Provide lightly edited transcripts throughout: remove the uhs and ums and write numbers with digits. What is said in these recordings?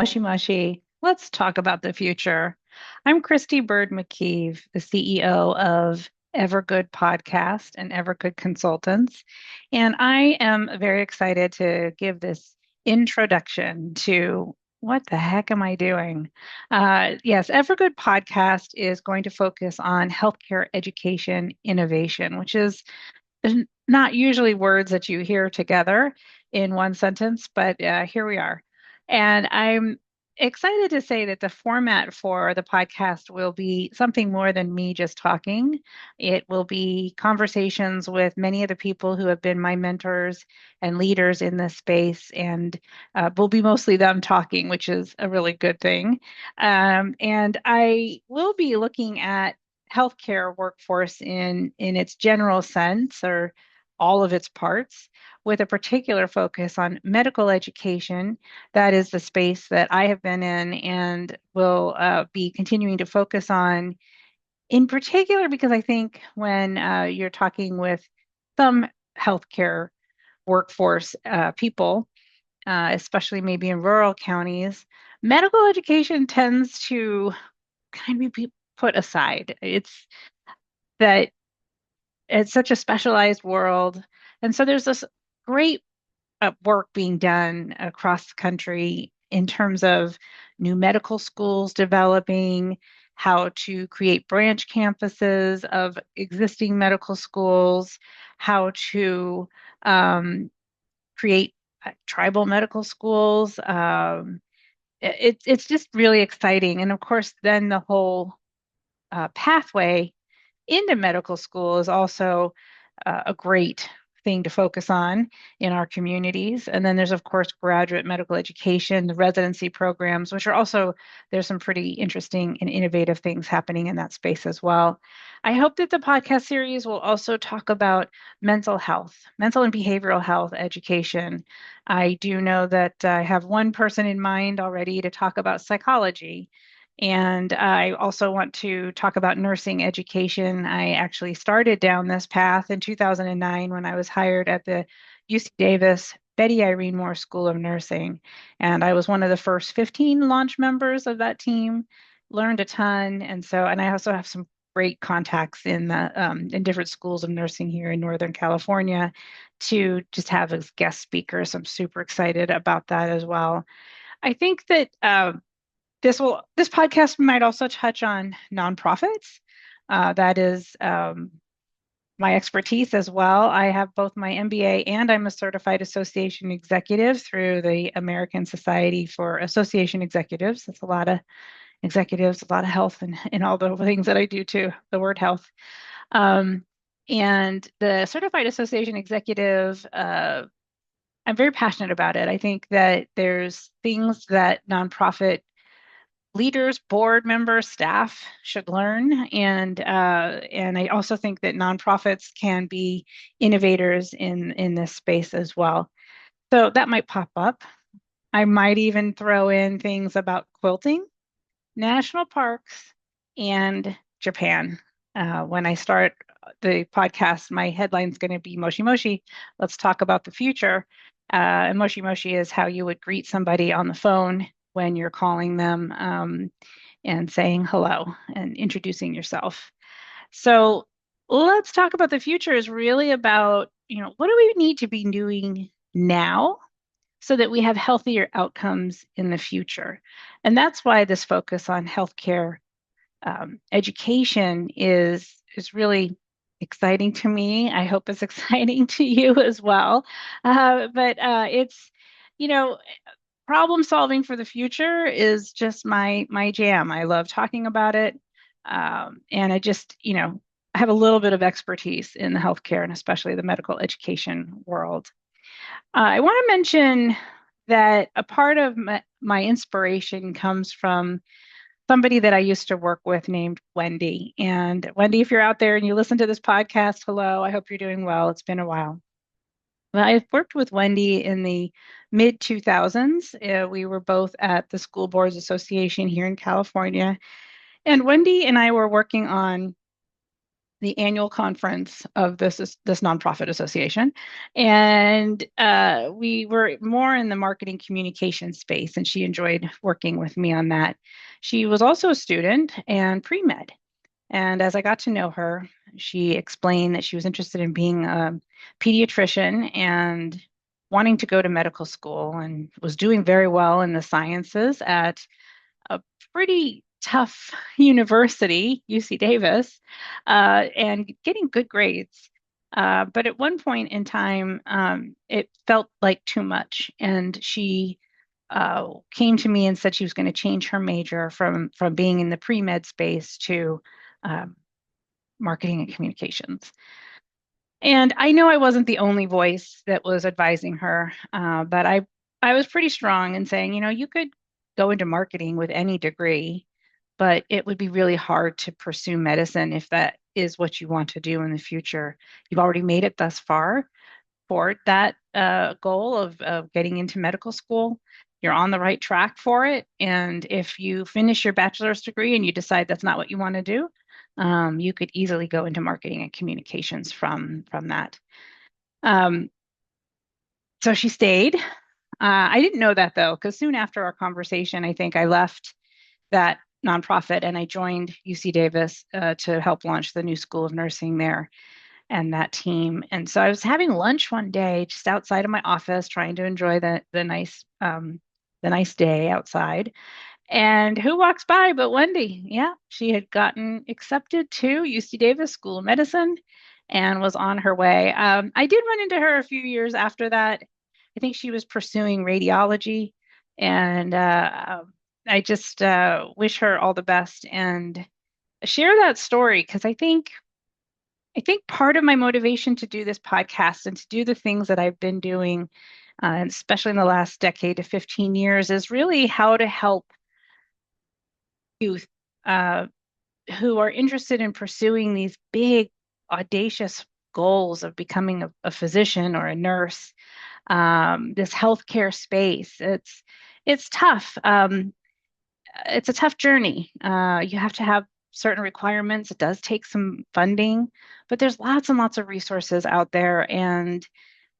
Mushy Mushy. Let's talk about the future. I'm Kristy MaKieve, the CEO of Evergood Podcast and Evergood Consultants, and I am very excited to give this introduction to what the heck am I doing? Yes, Evergood Podcast is going to focus on healthcare education innovation, which is not usually words that you hear together in one sentence, but here we are. And I'm excited to say that the format for the podcast will be something more than me just talking. It will be conversations with many of the people who have been my mentors and leaders in this space, and will be mostly them talking, which is a really good thing. And I will be looking at healthcare workforce in its general sense or all of its parts, with a particular focus on medical education. That is the space that I have been in and will be continuing to focus on, in particular, because I think when you're talking with some healthcare workforce people, especially maybe in rural counties, medical education tends to kind of be put aside. That it's such a specialized world. And so there's this great work being done across the country in terms of new medical schools developing, how to create branch campuses of existing medical schools, how to create tribal medical schools. It's just really exciting. And of course, then the whole pathway into medical school is also a great thing to focus on in our communities. And then there's, of course, graduate medical education, the residency programs, which are also, there's some pretty interesting and innovative things happening in that space as well. I hope that the podcast series will also talk about mental health, mental and behavioral health education. I do know that I have one person in mind already to talk about psychology. And I also want to talk about nursing education. I actually started down this path in 2009 when I was hired at the UC Davis Betty Irene Moore School of Nursing. And I was one of the first 15 launch members of that team, learned a ton. And I also have some great contacts in in different schools of nursing here in Northern California to just have as guest speakers. I'm super excited about that as well. I think that this podcast might also touch on nonprofits. That is my expertise as well. I have both my MBA and I'm a certified association executive through the American Society for Association Executives. That's a lot of executives, a lot of health, and in all the things that I do too, the word health. Um, and the certified association executive, I'm very passionate about it. I think that there's things that nonprofit leaders, board members, staff should learn, and I also think that nonprofits can be innovators in this space as well. So that might pop up. I might even throw in things about quilting, national parks, and Japan. When I start the podcast, my headline's going to be Moshi Moshi. Let's talk about the future. And Moshi Moshi is how you would greet somebody on the phone when you're calling them, and saying hello and introducing yourself. So let's talk about the future is really about, what do we need to be doing now so that we have healthier outcomes in the future? And that's why this focus on healthcare education is really exciting to me. I hope it's exciting to you as well. But it's, you know, problem solving for the future is just my jam. I love talking about it, and I just, I have a little bit of expertise in the healthcare and especially the medical education world. I want to mention that a part of my inspiration comes from somebody that I used to work with named Wendy. And Wendy, if you're out there and you listen to this podcast, hello, I hope you're doing well. It's been a while. Well, I've worked with Wendy in the mid 2000s. We were both at the School Boards Association here in California. And Wendy and I were working on the annual conference of this nonprofit association, and we were more in the marketing communication space, and she enjoyed working with me on that. She was also a student and pre-med, and as I got to know her, she explained that she was interested in being a pediatrician and wanting to go to medical school, and was doing very well in the sciences at a pretty tough university, UC Davis, and getting good grades. But at one point in time, it felt like too much, and she came to me and said she was going to change her major from being in the pre-med space to um, marketing and communications. And I know I wasn't the only voice that was advising her, but I was pretty strong in saying, you could go into marketing with any degree, but it would be really hard to pursue medicine if that is what you want to do in the future. You've already made it thus far for that goal of getting into medical school. You're on the right track for it. And if you finish your bachelor's degree and you decide that's not what you want to do, you could easily go into marketing and communications from that. Um, so she stayed. I didn't know that though, because soon after our conversation, I think I left that nonprofit and I joined UC Davis to help launch the new School of Nursing there and that team. And so I was having lunch one day just outside of my office, trying to enjoy the nice day outside. And who walks by but Wendy? Yeah, she had gotten accepted to UC Davis School of Medicine and was on her way. I did run into her a few years after that. I think she was pursuing radiology, and I just wish her all the best and share that story because I think part of my motivation to do this podcast and to do the things that I've been doing, and especially in the last decade to 15 years, is really how to help youth uh, who are interested in pursuing these big, audacious goals of becoming a physician or a nurse. This healthcare space, it's tough. It's a tough journey. You have to have certain requirements. It does take some funding, but there's lots and lots of resources out there. And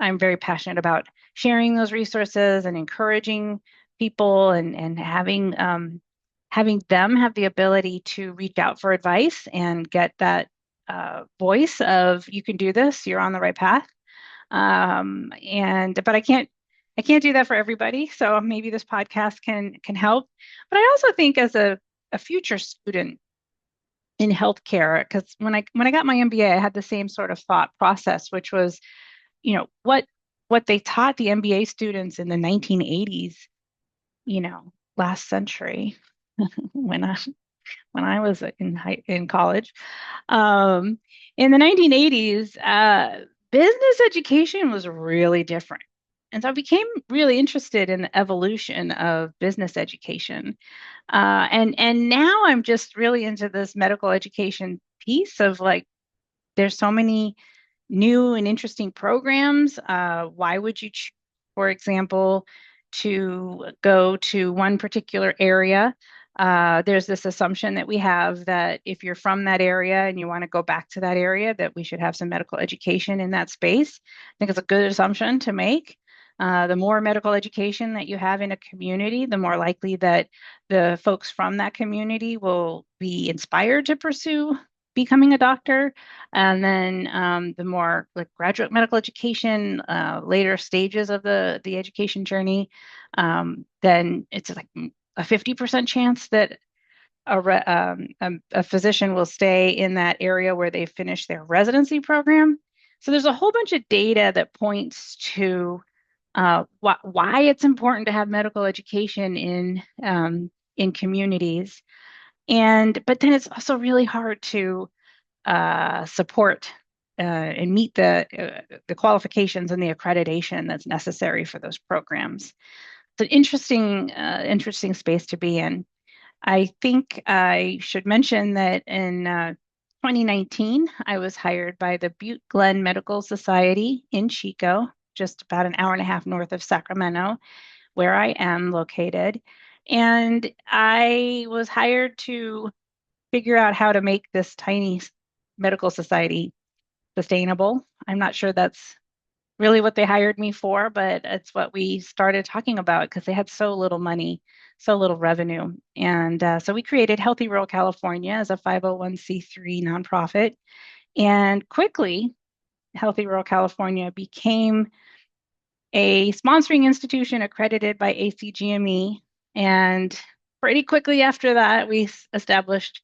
I'm very passionate about sharing those resources and encouraging people and having them have the ability to reach out for advice and get that voice of you can do this, you're on the right path. And but I can't do that for everybody. So maybe this podcast can help. But I also think as a future student in healthcare, because when I got my MBA, I had the same sort of thought process, which was, what they taught the MBA students in the 1980s, last century, when I was in college. Um, in the 1980s, business education was really different. And so I became really interested in the evolution of business education. And now I'm just really into this medical education piece of like, there's so many new and interesting programs. Why would you choose, for example, to go to one particular area? There's this assumption that we have that if you're from that area and you want to go back to that area, that we should have some medical education in that space. I think it's a good assumption to make. The more medical education that you have in a community, the more likely that the folks from that community will be inspired to pursue becoming a doctor. And then the more like graduate medical education, later stages of the education journey, then it's like a 50% chance that a physician will stay in that area where they finish their residency program. So there's a whole bunch of data that points to why it's important to have medical education in communities. But then it's also really hard to support and meet the qualifications and the accreditation that's necessary for those programs. It's an interesting space to be in. I think I should mention that in 2019, I was hired by the Butte Glen Medical Society in Chico, just about an hour and a half north of Sacramento, where I am located. And I was hired to figure out how to make this tiny medical society sustainable. I'm not sure that's really what they hired me for, but it's what we started talking about because they had so little money, so little revenue. And so we created Healthy Rural California as a 501c3 nonprofit. And quickly, Healthy Rural California became a sponsoring institution accredited by ACGME. And pretty quickly after that, we established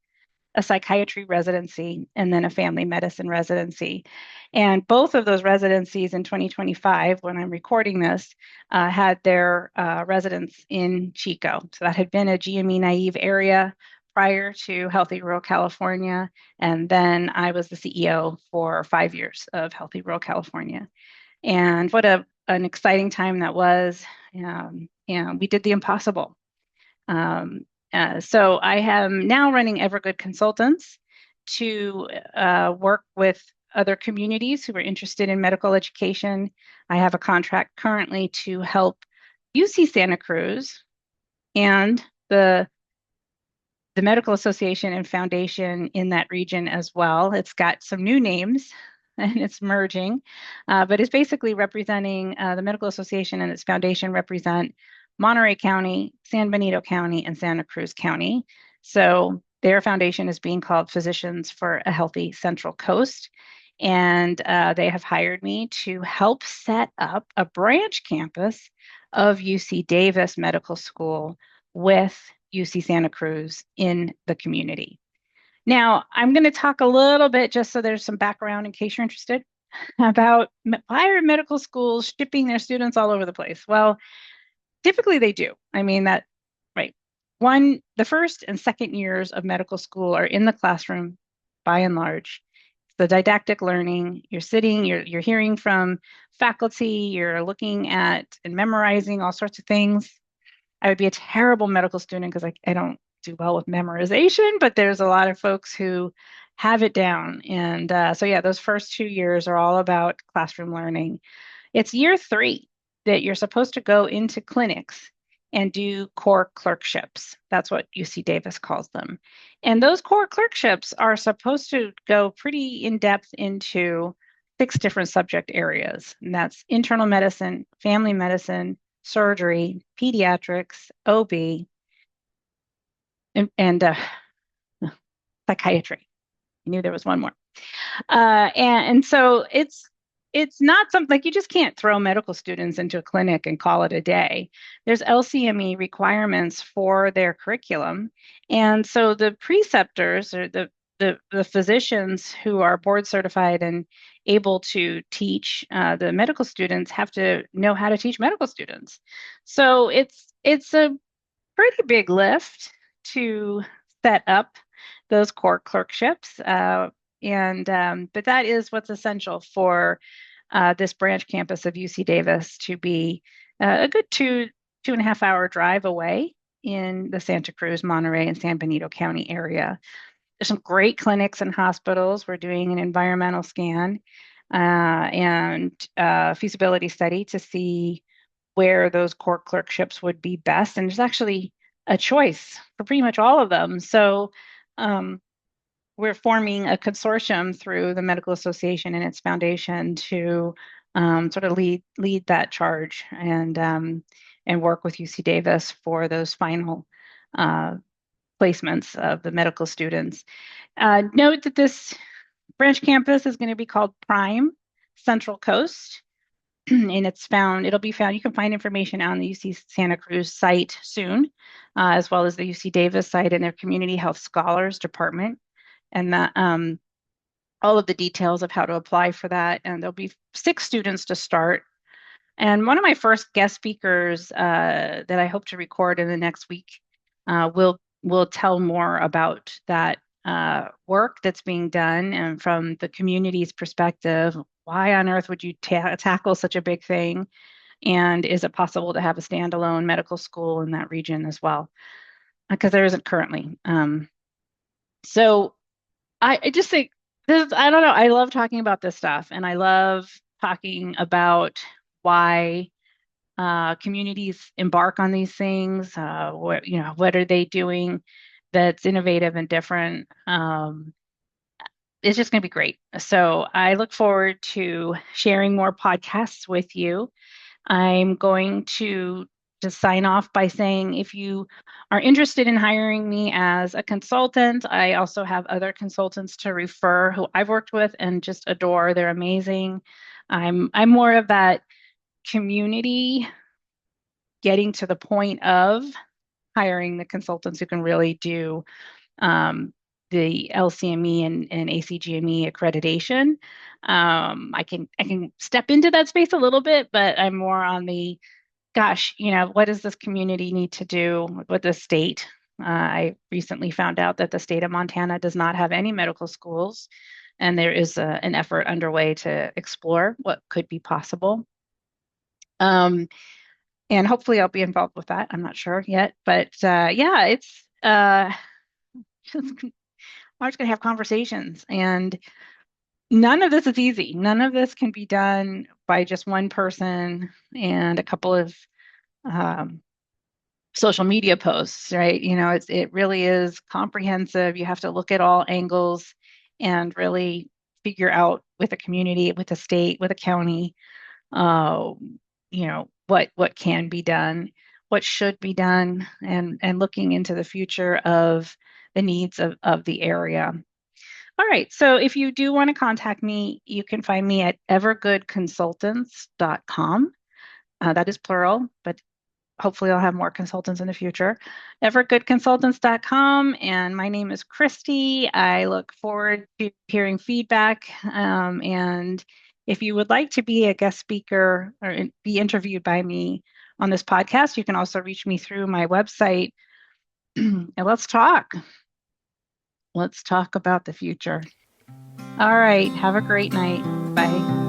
a psychiatry residency and then a family medicine residency. And both of those residencies in 2025, when I'm recording this, had their residence in Chico. So that had been a GME naive area prior to Healthy Rural California. And then I was the CEO for 5 years of Healthy Rural California. And what an exciting time that was. And we did the impossible. So I am now running Evergood Consultants to work with other communities who are interested in medical education. I have a contract currently to help UC Santa Cruz and the Medical Association and Foundation in that region as well. It's got some new names and it's merging, but it's basically representing the Medical Association and its foundation represent Monterey County, San Benito County, and Santa Cruz County. So their foundation is being called Physicians for a Healthy Central Coast. And they have hired me to help set up a branch campus of UC Davis Medical School with UC Santa Cruz in the community. Now, I'm going to talk a little bit, just so there's some background in case you're interested, about why are medical schools shipping their students all over the place? Well, typically they do. I mean, right. The first and second years of medical school are in the classroom by and large. The didactic learning, you're sitting, you're hearing from faculty, you're looking at and memorizing all sorts of things. I would be a terrible medical student because I don't do well with memorization, but there's a lot of folks who have it down. And so, yeah, those first 2 years are all about classroom learning. It's year 3 that you're supposed to go into clinics and do core clerkships. That's what UC Davis calls them. And those core clerkships are supposed to go pretty in depth into 6 different subject areas. And that's internal medicine, family medicine, surgery, pediatrics, OB, and psychiatry. I knew there was one more. And so it's not something like you just can't throw medical students into a clinic and call it a day. There's LCME requirements for their curriculum. And so the preceptors or the physicians who are board certified and able to teach the medical students have to know how to teach medical students. So it's a pretty big lift to set up those core clerkships. But that is what's essential for this branch campus of UC Davis to be a good 2.5 hour drive away in the Santa Cruz, Monterey, and San Benito County area. There's some great clinics and hospitals. We're doing an environmental scan and feasibility study to see where those core clerkships would be best. And there's actually a choice for pretty much all of them. So we're forming a consortium through the Medical Association and its foundation to sort of lead that charge and work with UC Davis for those final placements of the medical students. Note that this branch campus is going to be called Prime Central Coast. And it'll be found, you can find information on the UC Santa Cruz site soon, as well as the UC Davis site and their Community Health Scholars Department. And all of the details of how to apply for that. And there'll be 6 students to start. And one of my first guest speakers that I hope to record in the next week will tell more about that work that's being done and from the community's perspective. Why on earth would you tackle such a big thing? And is it possible to have a standalone medical school in that region as well? Because there isn't currently. So I just think this, I don't know, I love talking about this stuff, and I love talking about why communities embark on these things. What are they doing that's innovative and different? it's just going to be great. So I look forward to sharing more podcasts with you. I'm going to just sign off by saying if you are interested in hiring me as a consultant, I also have other consultants to refer who I've worked with and just adore. They're amazing. I'm more of that community, getting to the point of hiring the consultants who can really do the LCME and ACGME accreditation. I can step into that space a little bit, but I'm more on the gosh, what does this community need to do with the state? I recently found out that the state of Montana does not have any medical schools, and there is an effort underway to explore what could be possible. And hopefully I'll be involved with that. I'm not sure yet, but yeah, it's I'm just going to have conversations, and none of this is easy. None of this can be done by just one person and a couple of um, social media posts, right? It really is comprehensive. You have to look at all angles and really figure out with a community, with a state, with a county, uh, what can be done, what should be done, and looking into the future of the needs of the area. All right. So if you do want to contact me, you can find me at evergoodconsultants.com. That is plural, but hopefully I'll have more consultants in the future. Evergoodconsultants.com. And my name is Kristy. I look forward to hearing feedback. And if you would like to be a guest speaker or be interviewed by me on this podcast, you can also reach me through my website. And let's talk. Let's talk about the future. All right. Have a great night. Bye.